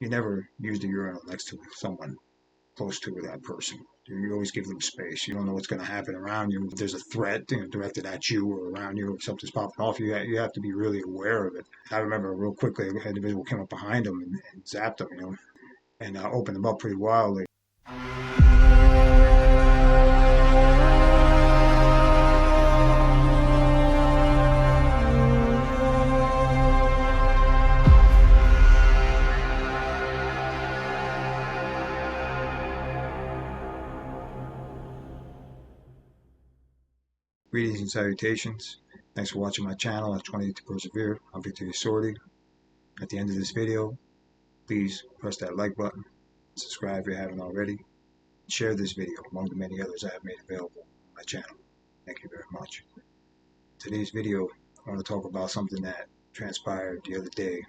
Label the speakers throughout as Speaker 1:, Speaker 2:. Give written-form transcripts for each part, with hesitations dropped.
Speaker 1: you never use the urinal next to someone close to that person. You always give them space. You don't know what's going to happen around you. If there's a threat, directed at you or around you, or something's popping off, you have to be really aware of it. I remember real quickly, an individual came up behind him and zapped him, and opened him up pretty wildly. Greetings and salutations. Thanks for watching my channel at 20 to Persevere. I'm Victor Sortie. At the end of this video, please press that like button, subscribe if you haven't already, and share this video among the many others I have made available on my channel. Thank you very much. Today's video, I want to talk about something that transpired the other day.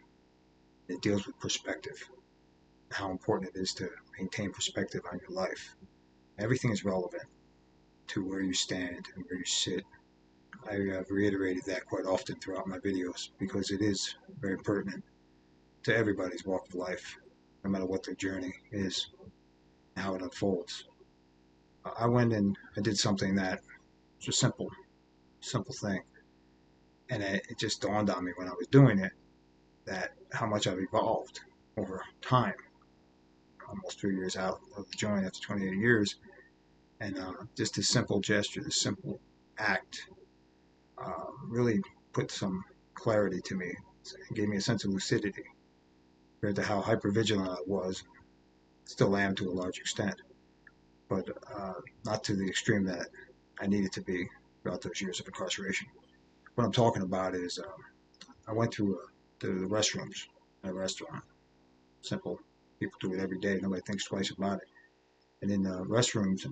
Speaker 1: It deals with perspective, how important it is to maintain perspective on your life. Everything is relevant to where you stand and where you sit. I have reiterated that quite often throughout my videos because it is very pertinent to everybody's walk of life, no matter what their journey is and how it unfolds. I went and I did something that was a simple thing, and it just dawned on me when I was doing it that how much I've evolved over time. Almost 3 years out of the joint after 28 years, and just this simple gesture, this simple act really put some clarity to me. It gave me a sense of lucidity compared to how hypervigilant I was, still am to a large extent, but not to the extreme that I needed to be throughout those years of incarceration. What I'm talking about is I went through the restrooms at a restaurant. Simple. People do it every day. Nobody thinks twice about it. And in the restrooms,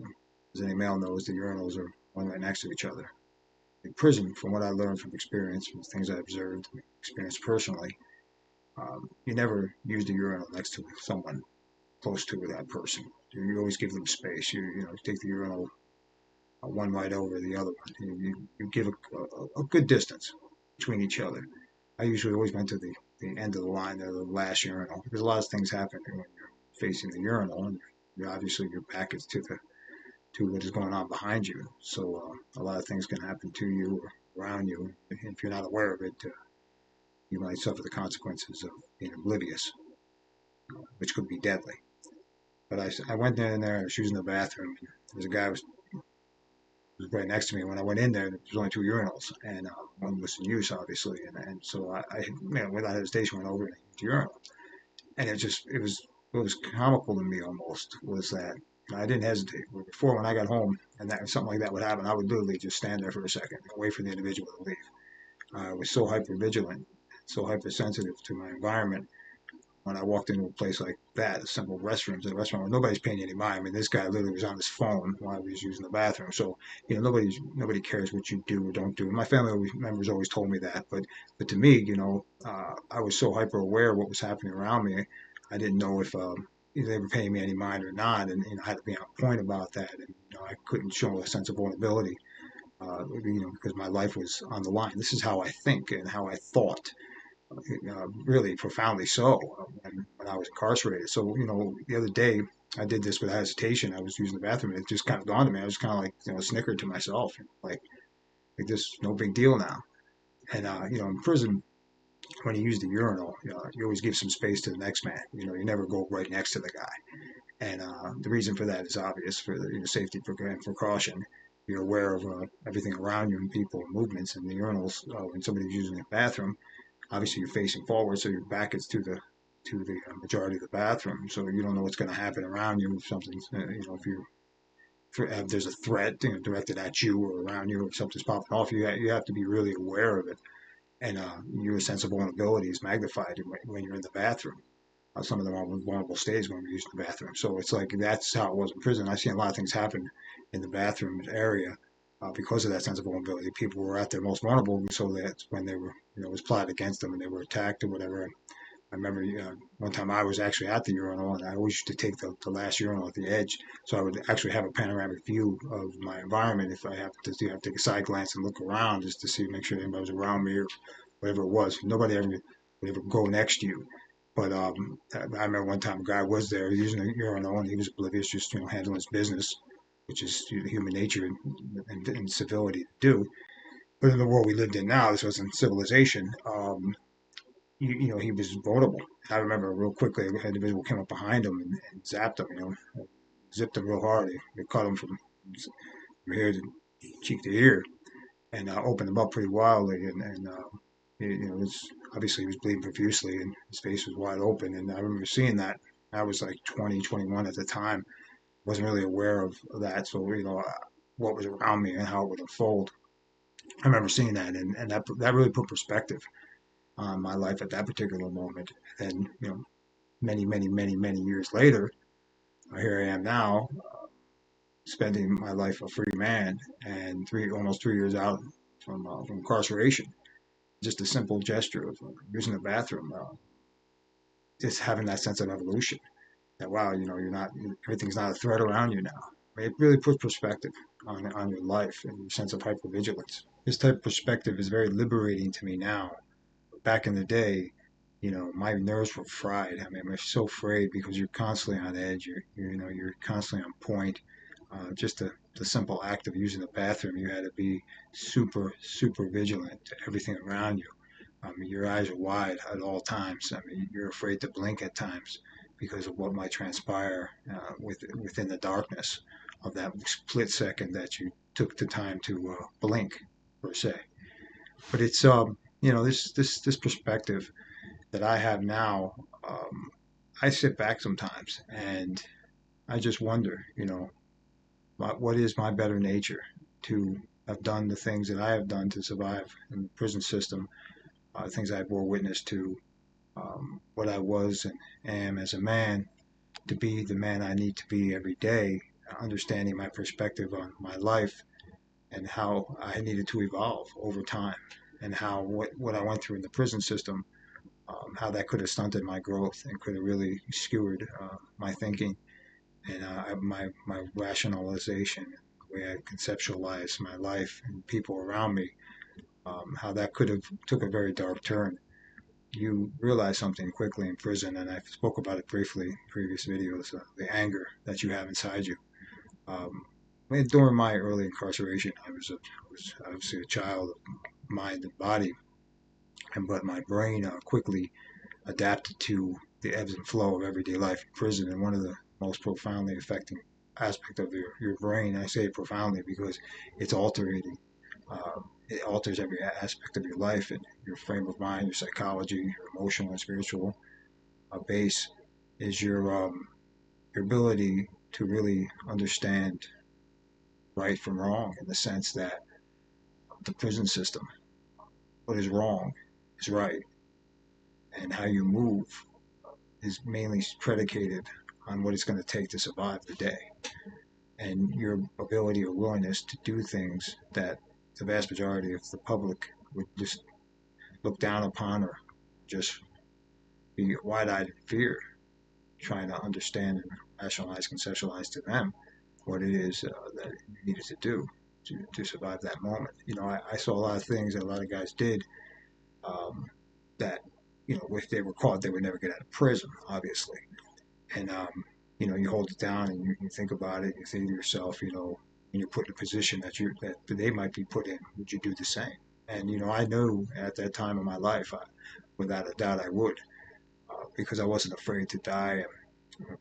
Speaker 1: as any male knows, the urinals are one right next to each other. In prison, from what I learned from experience, from things I observed, experienced personally, you never use the urinal next to someone close to that person. You always give them space. You take the urinal one right over the other one. You give a good distance between each other. I usually always went to the end of the line, the last urinal, because a lot of things happen when you're facing the urinal, and obviously your back is to what is going on behind you. So a lot of things can happen to you or around you. If you're not aware of it, you might suffer the consequences of being oblivious, which could be deadly. But I went in there, I was using the bathroom. There was a guy was right next to me. When I went in there, there was only two urinals, and one was in use, obviously. And so I without hesitation, went over to the urinal. And it was comical to me almost, was that I didn't hesitate. Before, when I got home and something like that would happen, I would literally just stand there for a second and wait for the individual to leave. I was so hyper vigilant, so hypersensitive to my environment. When I walked into a place like that, a simple restrooms, a restaurant where nobody's paying any mind. I mean, this guy literally was on his phone while he was using the bathroom. So, nobody cares what you do or don't do. And my family members always told me that. But to me, I was so hyper aware of what was happening around me. I didn't know if they were paying me any mind or not, and I had to be on point about that. And I couldn't show a sense of vulnerability, because my life was on the line. This is how I think and how I thought. Really profoundly so when I was incarcerated. So, the other day I did this with hesitation. I was using the bathroom, and it just kind of dawned on me. I was kind of like, snickered to myself, like this, no big deal now. And, in prison, when you use the urinal, you always give some space to the next man. You never go right next to the guy. And the reason for that is obvious, for the safety and precaution. You're aware of everything around you and people and movements. And the urinals, when somebody's using the bathroom, obviously you're facing forward, so your back is to the majority of the bathroom, so you don't know what's going to happen around you if something's, if there's a threat directed at you or around you, if something's popping off. You have to be really aware of it, and your sense of vulnerability is magnified when you're in the bathroom. Some of them are vulnerable states when we're using the bathroom, so it's like that's how it was in prison. I've seen a lot of things happen in the bathroom area. Because of that sense of vulnerability, people were at their most vulnerable, so that's when they were, it was plotted against them and they were attacked or whatever. And I remember one time I was actually at the urinal, and I always used to take the last urinal at the edge, so I would actually have a panoramic view of my environment if I have to take a side glance and look around just to see, make sure anybody was around me or whatever it was. Nobody ever would ever go next to you. But I remember one time a guy was there using a urinal and he was oblivious, just handling his business, which is human nature and civility to do. But in the world we lived in now, this wasn't civilization. He was vulnerable. I remember real quickly, an individual came up behind him and zapped him, zipped him real hard. They cut him from here to cheek to ear and opened him up pretty wildly. It's obviously he was bleeding profusely and his face was wide open. And I remember seeing that. I was like 20, 21 at the time. Wasn't really aware of that. So, what was around me and how it would unfold. I remember seeing that, and that really put perspective on my life at that particular moment. And, many, many, many, many years later, here I am now, spending my life a free man and almost 3 years out from incarceration. Just a simple gesture of using the bathroom, just having that sense of evolution. That wow, you're not everything's not a threat around you now. It really puts perspective on your life and your sense of hypervigilance. This type of perspective is very liberating to me now. Back in the day, my nerves were fried. I mean, I'm so afraid because you're constantly on edge. You're constantly on point. Just the simple act of using the bathroom, you had to be super, super vigilant to everything around you. I mean, your eyes are wide at all times. I mean, you're afraid to blink at times because of what might transpire within the darkness of that split second that you took the time to blink, per se. But it's this perspective that I have now. I sit back sometimes and I just wonder, what is my better nature to have done the things that I have done to survive in the prison system, things I bore witness to, what I was and am as a man, to be the man I need to be every day, understanding my perspective on my life and how I needed to evolve over time, and how what I went through in the prison system, how that could have stunted my growth and could have really skewered my thinking and my rationalization, the way I conceptualize my life and people around me, how that could have took a very dark turn. You realize something quickly in prison, and I spoke about it briefly in previous videos, the anger that you have inside you. During my early incarceration, I was obviously a child of mind and body, but my brain quickly adapted to the ebbs and flow of everyday life in prison. And one of the most profoundly affecting aspect of your brain, I say profoundly because it's altering. It alters every aspect of your life and your frame of mind, your psychology, your emotional and spiritual base is your ability to really understand right from wrong, in the sense that the prison system, what is wrong is right, and how you move is mainly predicated on what it's going to take to survive the day, and your ability or willingness to do things that the vast majority of the public would just look down upon or just be wide-eyed in fear, trying to understand and rationalize, conceptualize to them what it is that you needed to do to survive that moment. I saw a lot of things that a lot of guys did, um, that, if they were caught, they would never get out of prison, obviously. And, you hold it down and you think about it, you think to yourself, when you're put in a position that they might be put in, would you do the same? And, I knew at that time of my life, without a doubt, I would, because I wasn't afraid to die,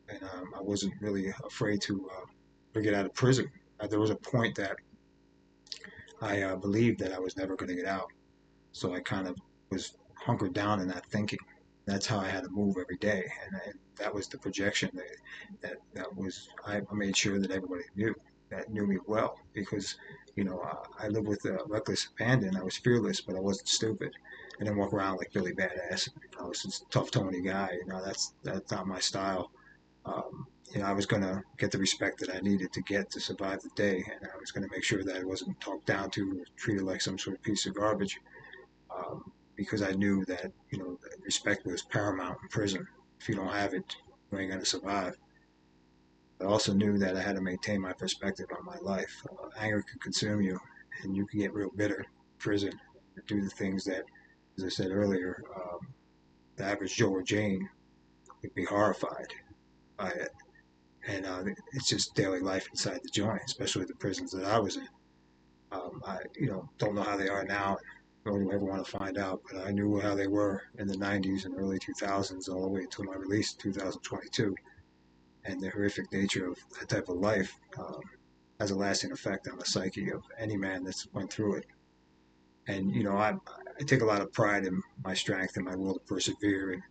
Speaker 1: and I wasn't really afraid to get out of prison. There was a point that I believed that I was never going to get out, so I kind of was hunkered down in that thinking. That's how I had to move every day, and that was the projection that was. I made sure that everybody knew me well, because I lived with reckless abandon. I was fearless, but I wasn't stupid. I didn't walk around like Billy Badass. I was this tough Tony guy. That's not my style. I was going to get the respect that I needed to get to survive the day, and I was going to make sure that I wasn't talked down to or treated like some sort of piece of garbage, because I knew that respect was paramount in prison. If you don't have it, you ain't going to survive. I also knew that I had to maintain my perspective on my life. Anger can consume you, and you can get real bitter in prison, do the things that, as I said earlier, the average Joe or Jane would be horrified by it. And it's just daily life inside the joint, especially the prisons that I was in. I, don't know how they are now. Don't ever want to find out, but I knew how they were in the 90s and early 2000s, all the way until my release in 2022. And the horrific nature of that type of life has a lasting effect on the psyche of any man that's went through it. And I take a lot of pride in my strength and my will to persevere, and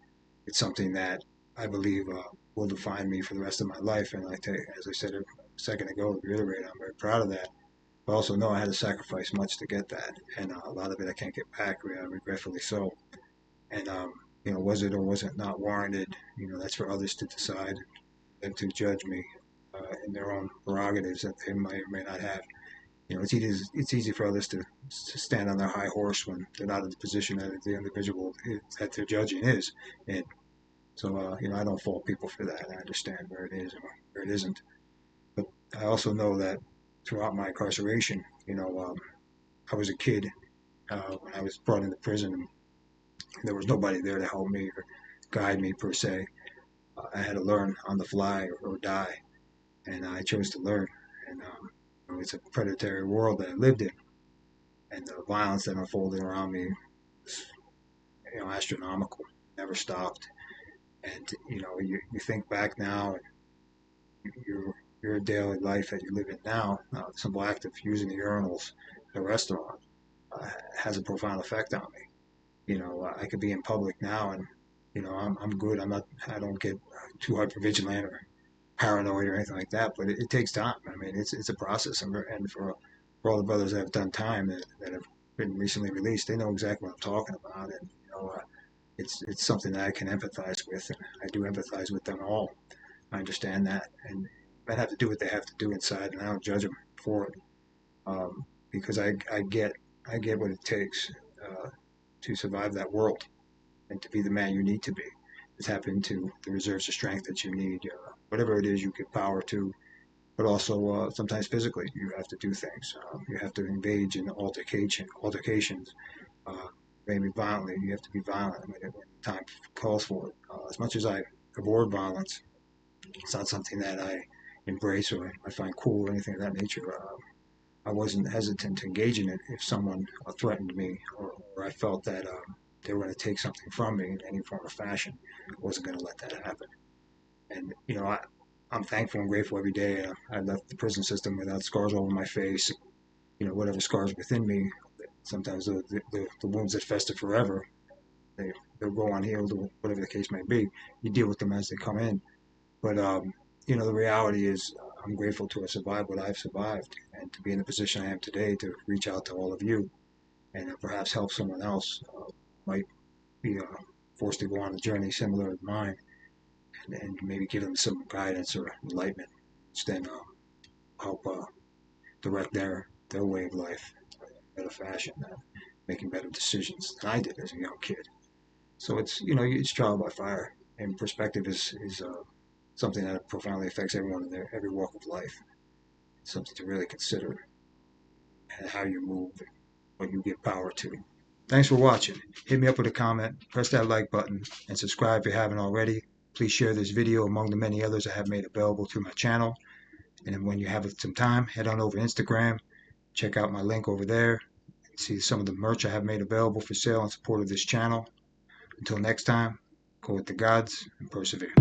Speaker 1: it's something that I believe will define me for the rest of my life. And as I said a second ago, to reiterate, I'm very proud of that. But also know I had to sacrifice much to get that, and a lot of it I can't get back, regretfully so. And was it or was it not warranted? That's for others to decide and to judge me in their own prerogatives that they may or may not have. It's easy for others to stand on their high horse when they're not in the position that the individual that they're judging is in. So, I don't fault people for that. I understand where it is and where it isn't. But I also know that throughout my incarceration, I was a kid when I was brought into prison, and there was nobody there to help me or guide me per se. I had to learn on the fly or die, and I chose to learn. And it's a predatory world that I lived in, and the violence that unfolded around me was, astronomical. Never stopped. And you think back now, and your daily life that you live in now, simple act of using the urinals at a restaurant has a profound effect on me. I could be in public now, and I'm good. I don't get too hypervigilant or paranoid or anything like that. But it takes time. I mean, it's a process, and for all the brothers that have done time that have been recently released, they know exactly what I'm talking about, and it's something that I can empathize with, and I do empathize with them all. I understand that, and men have to do what they have to do inside, and I don't judge them for it, because I get what it takes to survive that world and to be the man you need to be, to tap into the reserves of strength that you need, whatever it is you give power to, but also sometimes physically you have to do things. You have to engage in altercations, uh, maybe violently. You have to be violent when time calls for it. As much as I avoid violence, it's not something that I embrace or I find cool or anything of that nature. I wasn't hesitant to engage in it if someone threatened me, or I felt that they were going to take something from me in any form or fashion. I wasn't going to let that happen. And I'm thankful and grateful every day. I left the prison system without scars all over my face. Whatever scars within me, sometimes the wounds that fester forever, they'll go unhealed, or whatever the case may be. You deal with them as they come in. But the reality is, I'm grateful to have survived what I've survived, and to be in the position I am today to reach out to all of you and perhaps help someone else might be forced to go on a journey similar to mine, and maybe give them some guidance or enlightenment, which then help direct their way of life in a better fashion, making better decisions than I did as a young kid. So it's trial by fire, and perspective is something that profoundly affects everyone in their every walk of life. It's something to really consider, and how you move, and what you give power to. Thanks for watching. Hit me up with a comment, press that like button, and subscribe if you haven't already. Please share this video among the many others I have made available through my channel. And then when you have some time, head on over to Instagram, check out my link over there, and see some of the merch I have made available for sale in support of this channel. Until next time, go with the gods and persevere.